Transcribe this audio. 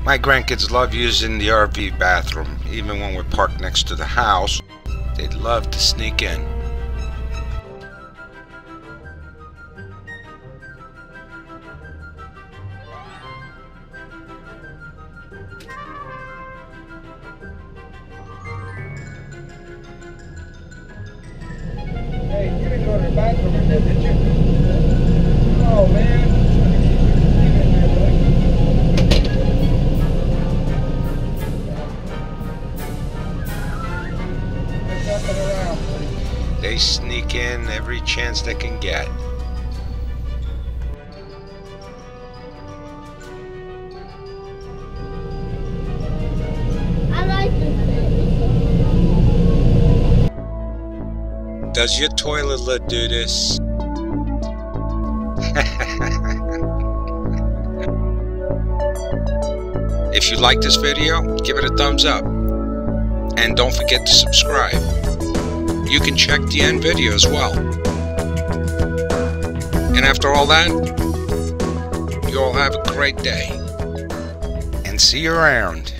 My grandkids love using the RV bathroom. Even when we're parked next to the house, they'd love to sneak in. Hey, you didn't go to the bathroom in there, did you? Oh, man. They sneak in every chance they can get. I like this thing. Does your toilet lid do this? If you like this video, give it a thumbs up. And don't forget to subscribe. You can check the end video as well. And after all that, you all have a great day. And see you around.